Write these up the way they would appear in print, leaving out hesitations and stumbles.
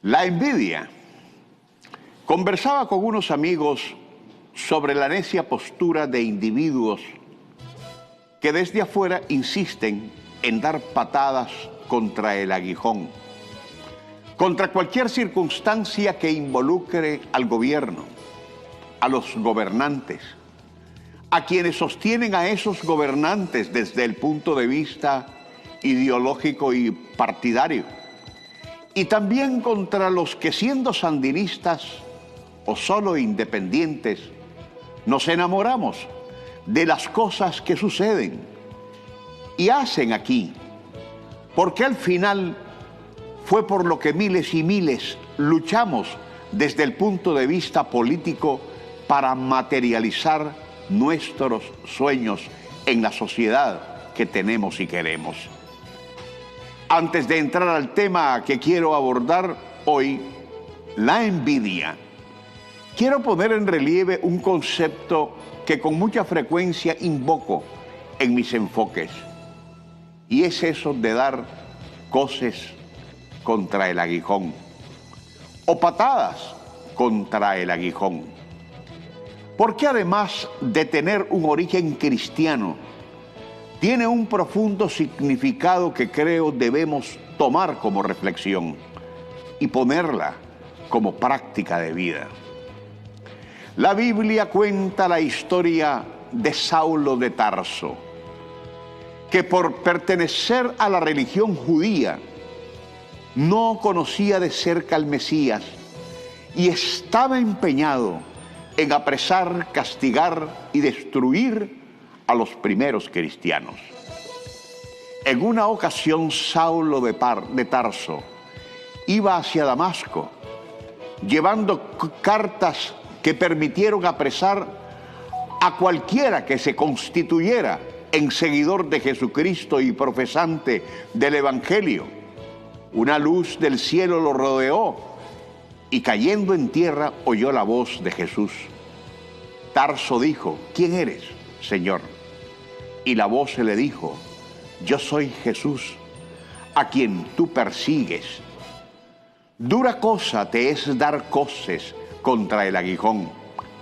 La envidia. Conversaba con unos amigos sobre la necia postura de individuos que desde afuera insisten en dar patadas contra el aguijón, contra cualquier circunstancia que involucre al gobierno, a los gobernantes, a quienes sostienen a esos gobernantes desde el punto de vista ideológico y partidario, y también contra los que, siendo sandinistas o solo independientes, nos enamoramos de las cosas que suceden y hacen aquí, porque al final fue por lo que miles y miles luchamos desde el punto de vista político para materializar nuestros sueños en la sociedad que tenemos y queremos. Antes de entrar al tema que quiero abordar hoy, la envidia, quiero poner en relieve un concepto que con mucha frecuencia invoco en mis enfoques, y es eso de dar coces contra el aguijón o patadas contra el aguijón. Porque además de tener un origen cristiano, tiene un profundo significado que creo debemos tomar como reflexión y ponerla como práctica de vida. La Biblia cuenta la historia de Saulo de Tarso, que por pertenecer a la religión judía no conocía de cerca al Mesías y estaba empeñado en apresar, castigar y destruir a los primeros cristianos. En una ocasión, Saulo de Tarso iba hacia Damasco, llevando cartas que permitieron apresar a cualquiera que se constituyera en seguidor de Jesucristo y profesante del Evangelio. Una luz del cielo lo rodeó y cayendo en tierra oyó la voz de Jesús. Tarso dijo: ¿Quién eres, Señor? Y la voz se le dijo: yo soy Jesús, a quien tú persigues. Dura cosa te es dar coces contra el aguijón.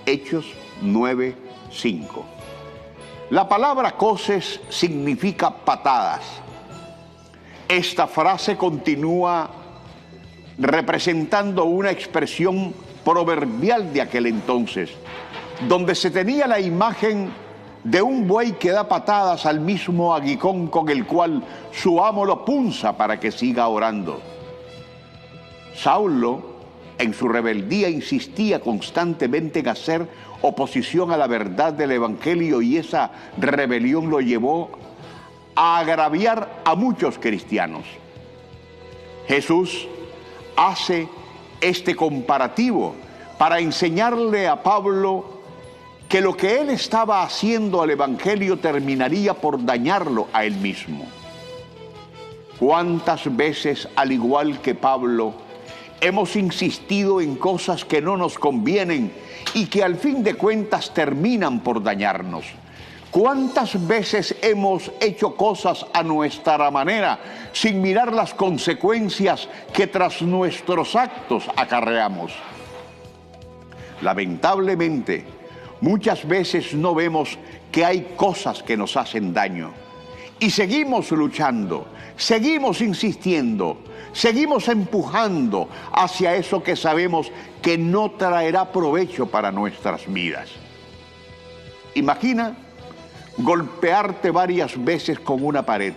Hechos 9:5. La palabra coces significa patadas. Esta frase continúa representando una expresión proverbial de aquel entonces, donde se tenía la imagen de un buey que da patadas al mismo aguijón con el cual su amo lo punza para que siga orando. Saulo, en su rebeldía, insistía constantemente en hacer oposición a la verdad del Evangelio, y esa rebelión lo llevó a agraviar a muchos cristianos. Jesús hace este comparativo para enseñarle a Pablo que lo que él estaba haciendo al Evangelio terminaría por dañarlo a él mismo. ¿Cuántas veces, al igual que Pablo, hemos insistido en cosas que no nos convienen y que al fin de cuentas terminan por dañarnos? ¿Cuántas veces hemos hecho cosas a nuestra manera sin mirar las consecuencias que tras nuestros actos acarreamos? Lamentablemente, muchas veces no vemos que hay cosas que nos hacen daño y seguimos luchando, seguimos insistiendo, seguimos empujando hacia eso que sabemos que no traerá provecho para nuestras vidas. Imagina golpearte varias veces con una pared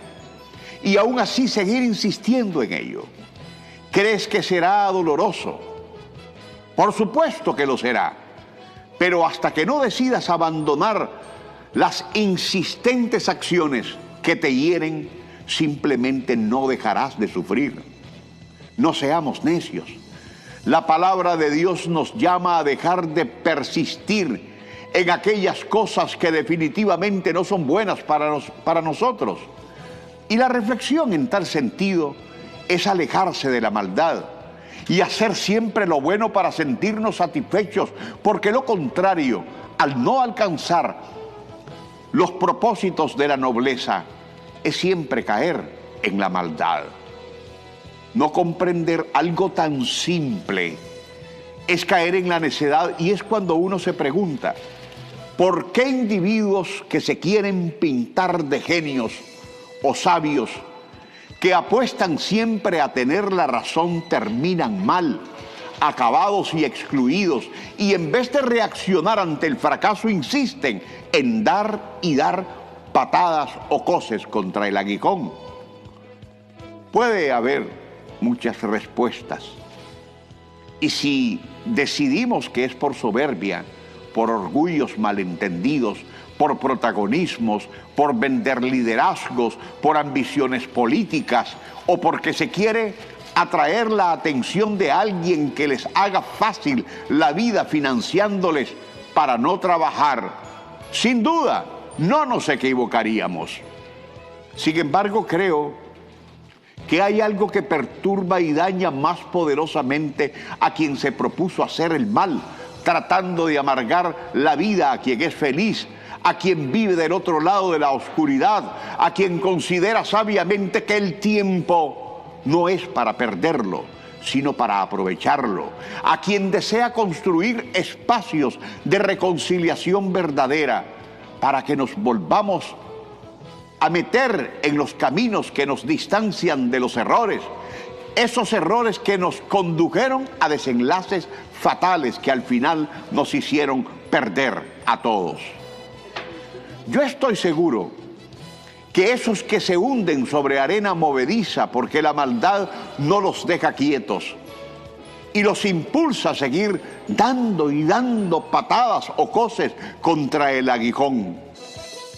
y aún así seguir insistiendo en ello. ¿Crees que será doloroso? Por supuesto que lo será, pero hasta que no decidas abandonar las insistentes acciones que te hieren, simplemente no dejarás de sufrir. No seamos necios. La palabra de Dios nos llama a dejar de persistir en aquellas cosas que definitivamente no son buenas para nosotros. Y la reflexión en tal sentido es alejarse de la maldad y hacer siempre lo bueno para sentirnos satisfechos, porque lo contrario, al no alcanzar los propósitos de la nobleza, es siempre caer en la maldad. No comprender algo tan simple es caer en la necedad, y es cuando uno se pregunta, ¿por qué individuos que se quieren pintar de genios o sabios, que apuestan siempre a tener la razón, terminan mal, acabados y excluidos, y en vez de reaccionar ante el fracaso insisten en dar y dar patadas o coces contra el aguijón? Puede haber muchas respuestas, y si decidimos que es por soberbia, por orgullos malentendidos, por protagonismos, por vender liderazgos, por ambiciones políticas, o porque se quiere atraer la atención de alguien que les haga fácil la vida financiándoles para no trabajar, sin duda no nos equivocaríamos. Sin embargo, creo que hay algo que perturba y daña más poderosamente a quien se propuso hacer el mal, tratando de amargar la vida a quien es feliz, a quien vive del otro lado de la oscuridad, a quien considera sabiamente que el tiempo no es para perderlo, sino para aprovecharlo, a quien desea construir espacios de reconciliación verdadera para que nos volvamos a meter en los caminos que nos distancian de los errores, esos errores que nos condujeron a desenlaces fatales que al final nos hicieron perder a todos. Yo estoy seguro que esos que se hunden sobre arena movediza porque la maldad no los deja quietos y los impulsa a seguir dando y dando patadas o coces contra el aguijón,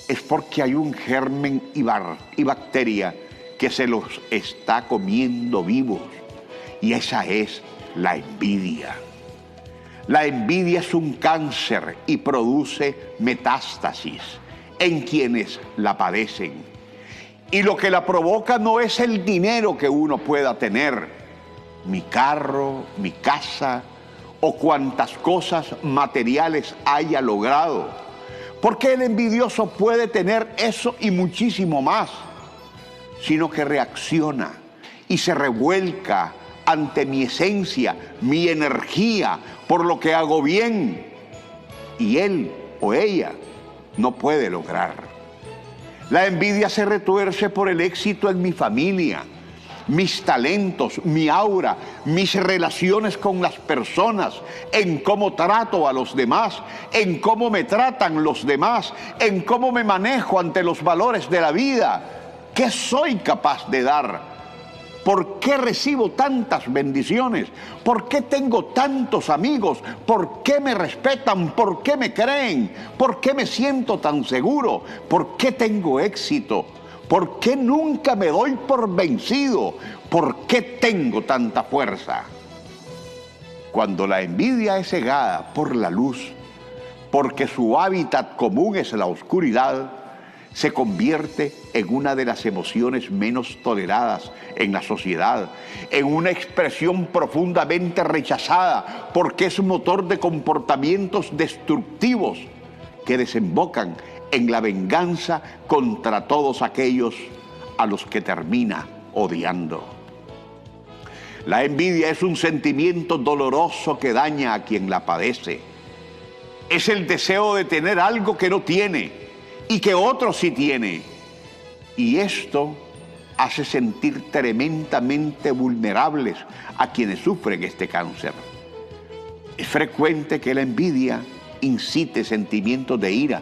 es porque hay un germen y bacteria que se los está comiendo vivos, y esa es la envidia. La envidia es un cáncer y produce metástasis en quienes la padecen. Y lo que la provoca no es el dinero que uno pueda tener, mi carro, mi casa o cuantas cosas materiales haya logrado, porque el envidioso puede tener eso y muchísimo más, sino que reacciona y se revuelca ante mi esencia, mi energía, por lo que hago bien, y él o ella no puede lograr. La envidia se retuerce por el éxito en mi familia, mis talentos, mi aura, mis relaciones con las personas, en cómo trato a los demás, en cómo me tratan los demás, en cómo me manejo ante los valores de la vida. ¿Qué soy capaz de dar? ¿Por qué recibo tantas bendiciones? ¿Por qué tengo tantos amigos? ¿Por qué me respetan? ¿Por qué me creen? ¿Por qué me siento tan seguro? ¿Por qué tengo éxito? ¿Por qué nunca me doy por vencido? ¿Por qué tengo tanta fuerza? Cuando la envidia es cegada por la luz, porque su hábitat común es la oscuridad, se convierte en una de las emociones menos toleradas en la sociedad, en una expresión profundamente rechazada, porque es motor de comportamientos destructivos que desembocan en la venganza contra todos aquellos a los que termina odiando. La envidia es un sentimiento doloroso que daña a quien la padece. Es el deseo de tener algo que no tiene y que otro sí tiene. Y esto hace sentir tremendamente vulnerables a quienes sufren este cáncer. Es frecuente que la envidia incite sentimientos de ira,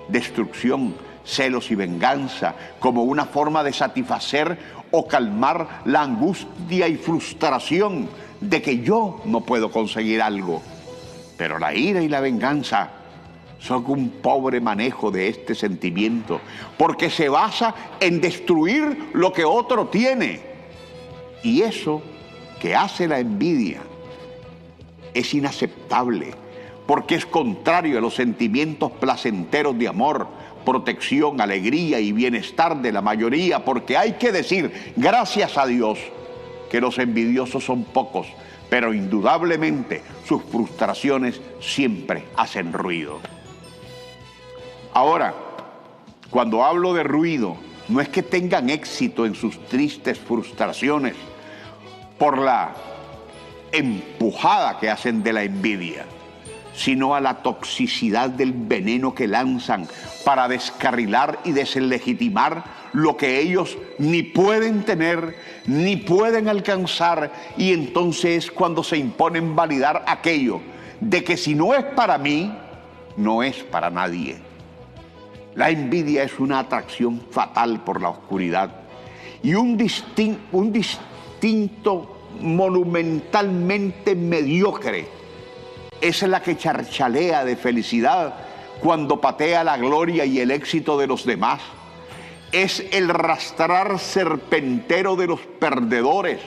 destrucción, celos y venganza como una forma de satisfacer o calmar la angustia y frustración de que yo no puedo conseguir algo. Pero la ira y la venganza son un pobre manejo de este sentimiento, porque se basa en destruir lo que otro tiene. Y eso que hace la envidia es inaceptable, porque es contrario a los sentimientos placenteros de amor, protección, alegría y bienestar de la mayoría, porque hay que decir, gracias a Dios, que los envidiosos son pocos, pero indudablemente sus frustraciones siempre hacen ruido. Ahora, cuando hablo de ruido, no es que tengan éxito en sus tristes frustraciones, por la empujada que hacen de la envidia, sino a la toxicidad del veneno que lanzan para descarrilar y deslegitimar lo que ellos ni pueden tener, ni pueden alcanzar, y entonces es cuando se imponen validar aquello de que si no es para mí, no es para nadie. La envidia es una atracción fatal por la oscuridad y un distinto monumentalmente mediocre es la que charchalea de felicidad cuando patea la gloria y el éxito de los demás. Es el rastrar serpentero de los perdedores.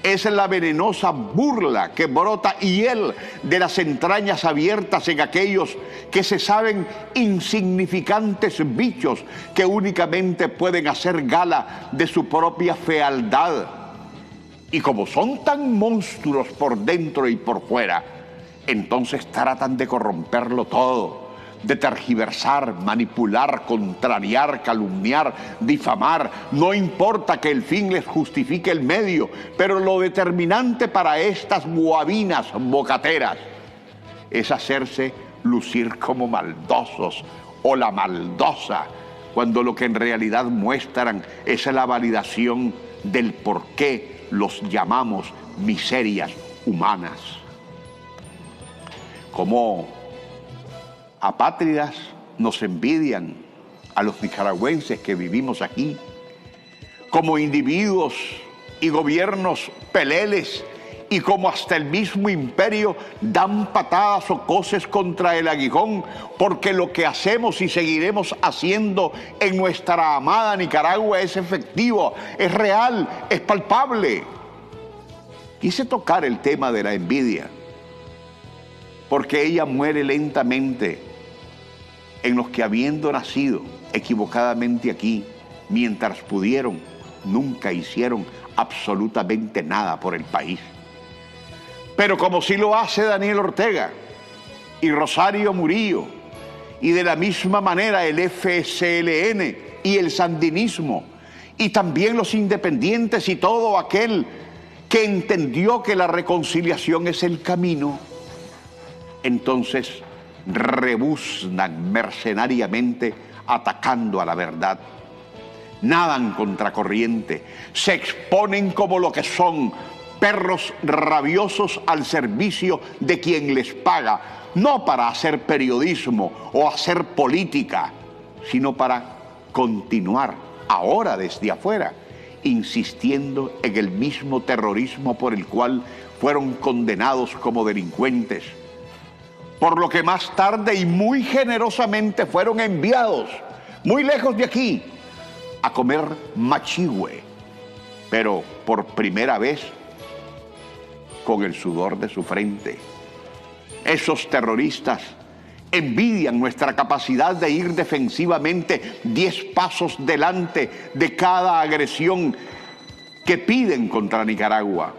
Es la venenosa burla que brota hiel de las entrañas abiertas en aquellos que se saben insignificantes bichos que únicamente pueden hacer gala de su propia fealdad. Y como son tan monstruos por dentro y por fuera, entonces tratan de corromperlo todo, de tergiversar, manipular, contrariar, calumniar, difamar. No importa que el fin les justifique el medio, pero lo determinante para estas guabinas bocateras es hacerse lucir como maldosos o la maldosa, cuando lo que en realidad muestran es la validación del por qué los llamamos miserias humanas. Como apátridas nos envidian a los nicaragüenses que vivimos aquí. Como individuos y gobiernos peleles y como hasta el mismo imperio dan patadas o coces contra el aguijón, porque lo que hacemos y seguiremos haciendo en nuestra amada Nicaragua es efectivo, es real, es palpable. Quise tocar el tema de la envidia, porque ella muere lentamente en los que, habiendo nacido equivocadamente aquí, mientras pudieron, nunca hicieron absolutamente nada por el país. Pero como sí lo hace Daniel Ortega y Rosario Murillo, y de la misma manera el FCLN y el sandinismo, y también los independientes y todo aquel que entendió que la reconciliación es el camino, entonces rebuznan mercenariamente atacando a la verdad. Nadan contracorriente, se exponen como lo que son, perros rabiosos al servicio de quien les paga, no para hacer periodismo o hacer política, sino para continuar ahora desde afuera, insistiendo en el mismo terrorismo por el cual fueron condenados como delincuentes, por lo que más tarde y muy generosamente fueron enviados muy lejos de aquí a comer machihue, pero por primera vez con el sudor de su frente. Esos terroristas envidian nuestra capacidad de ir defensivamente 10 pasos delante de cada agresión que piden contra Nicaragua.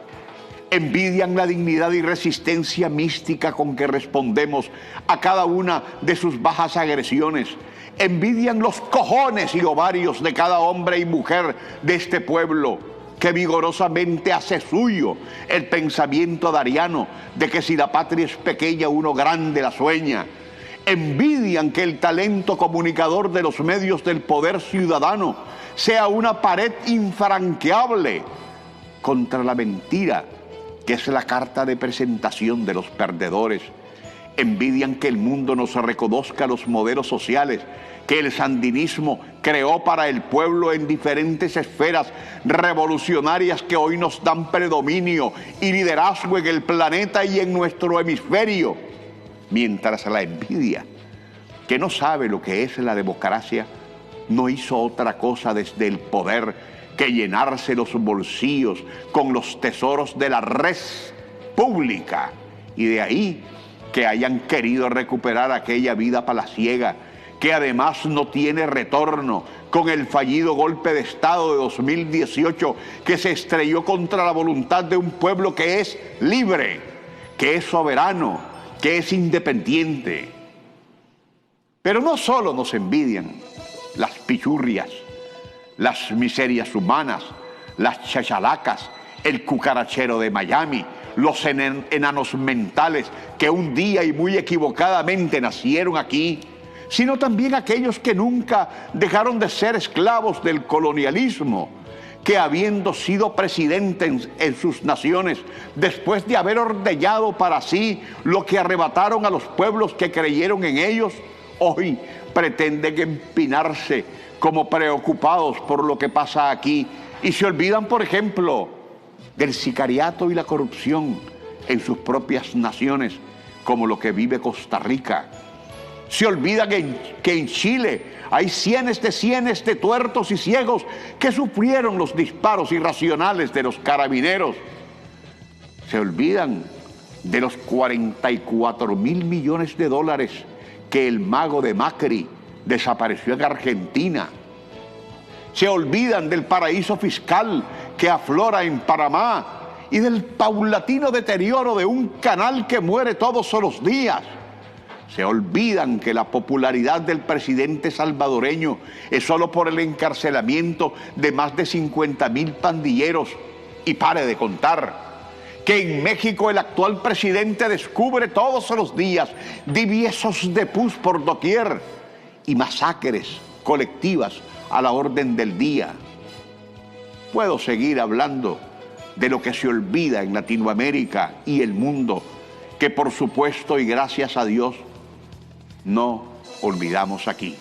Envidian la dignidad y resistencia mística con que respondemos a cada una de sus bajas agresiones. Envidian los cojones y ovarios de cada hombre y mujer de este pueblo que vigorosamente hace suyo el pensamiento dariano de que si la patria es pequeña, uno grande la sueña. Envidian que el talento comunicador de los medios del poder ciudadano sea una pared infranqueable contra la mentira, que es la carta de presentación de los perdedores. Envidian que el mundo nos reconozca los modelos sociales que el sandinismo creó para el pueblo en diferentes esferas revolucionarias que hoy nos dan predominio y liderazgo en el planeta y en nuestro hemisferio. Mientras la envidia, que no sabe lo que es la democracia, no hizo otra cosa desde el poder que llenarse los bolsillos con los tesoros de la res pública, y de ahí que hayan querido recuperar aquella vida palaciega que además no tiene retorno con el fallido golpe de Estado de 2018 que se estrelló contra la voluntad de un pueblo que es libre, que es soberano, que es independiente. Pero no solo nos envidian las pichurrias, las miserias humanas, las chachalacas el cucarachero de Miami, los enanos mentales que un día y muy equivocadamente nacieron aquí, sino también aquellos que nunca dejaron de ser esclavos del colonialismo, que habiendo sido presidentes en sus naciones, después de haber ordeñado para sí lo que arrebataron a los pueblos que creyeron en ellos, hoy pretenden empinarse como preocupados por lo que pasa aquí y se olvidan, por ejemplo, del sicariato y la corrupción en sus propias naciones, como lo que vive Costa Rica. Se olvidan que en Chile hay cientos de tuertos y ciegos que sufrieron los disparos irracionales de los carabineros. Se olvidan de los 44.000 millones de dólares que el mago de Macri desapareció en Argentina. Se olvidan del paraíso fiscal que aflora en Panamá y del paulatino deterioro de un canal que muere todos los días. Se olvidan que la popularidad del presidente salvadoreño es solo por el encarcelamiento de más de 50.000 pandilleros. Y pare de contar que en México el actual presidente descubre todos los días diviesos de pus por doquier y masacres colectivas a la orden del día. Puedo seguir hablando de lo que se olvida en Latinoamérica y el mundo, que por supuesto y gracias a Dios no olvidamos aquí.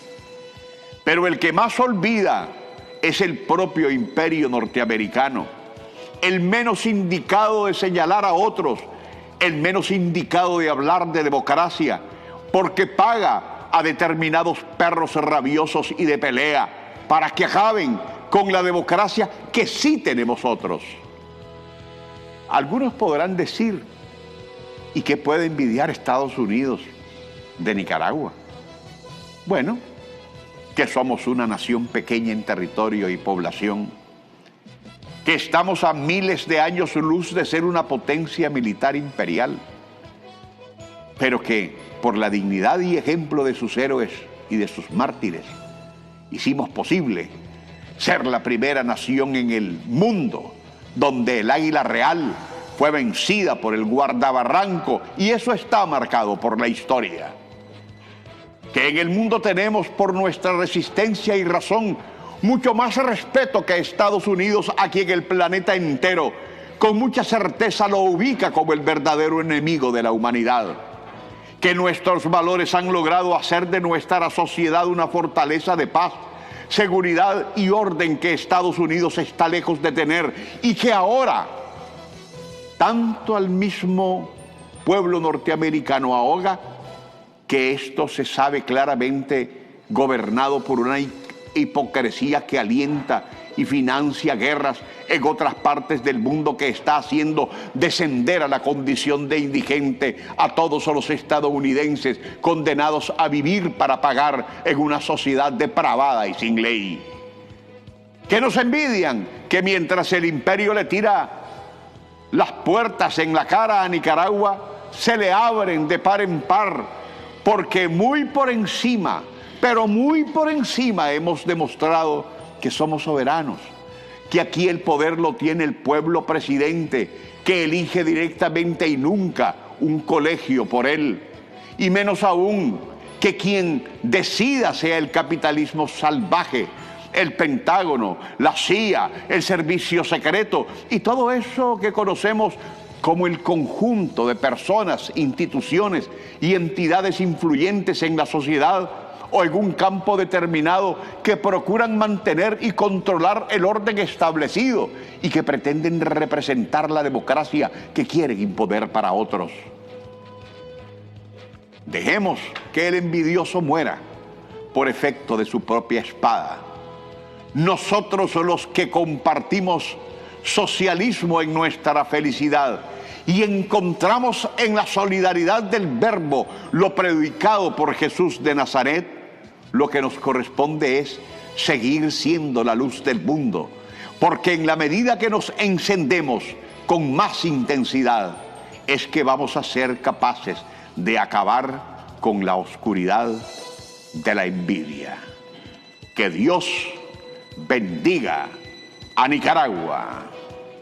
Pero el que más olvida es el propio imperio norteamericano, el menos indicado de señalar a otros, el menos indicado de hablar de democracia, porque paga a determinados perros rabiosos y de pelea para que acaben con la democracia que sí tenemos otros. Algunos podrán decir, ¿y qué puede envidiar Estados Unidos de Nicaragua? Bueno, que somos una nación pequeña en territorio y población, que estamos a miles de años luz de ser una potencia militar imperial, pero que por la dignidad y ejemplo de sus héroes y de sus mártires, hicimos posible ser la primera nación en el mundo donde el águila real fue vencida por el guardabarranco, y eso está marcado por la historia. Que en el mundo tenemos por nuestra resistencia y razón mucho más respeto que Estados Unidos, a quien el planeta entero con mucha certeza lo ubica como el verdadero enemigo de la humanidad. Que nuestros valores han logrado hacer de nuestra sociedad una fortaleza de paz, seguridad y orden que Estados Unidos está lejos de tener, y que ahora tanto al mismo pueblo norteamericano ahoga que esto se sabe claramente gobernado por una hipocresía que alienta y financia guerras en otras partes del mundo, que está haciendo descender a la condición de indigente a todos los estadounidenses condenados a vivir para pagar en una sociedad depravada y sin ley. Que nos envidian que mientras el imperio le tira las puertas en la cara a Nicaragua, se le abren de par en par, porque muy por encima, pero muy por encima hemos demostrado que somos soberanos, que aquí el poder lo tiene el pueblo presidente, que elige directamente y nunca un colegio por él, y menos aún que quien decida sea el capitalismo salvaje, el Pentágono, la CIA, el servicio secreto y todo eso que conocemos como el conjunto de personas, instituciones y entidades influyentes en la sociedad o en un campo determinado que procuran mantener y controlar el orden establecido y que pretenden representar la democracia que quieren imponer para otros. Dejemos que el envidioso muera por efecto de su propia espada. Nosotros, los que compartimos socialismo en nuestra felicidad y encontramos en la solidaridad del Verbo lo predicado por Jesús de Nazaret, lo que nos corresponde es seguir siendo la luz del mundo, porque en la medida que nos encendemos con más intensidad es que vamos a ser capaces de acabar con la oscuridad de la envidia. Que Dios bendiga a Nicaragua.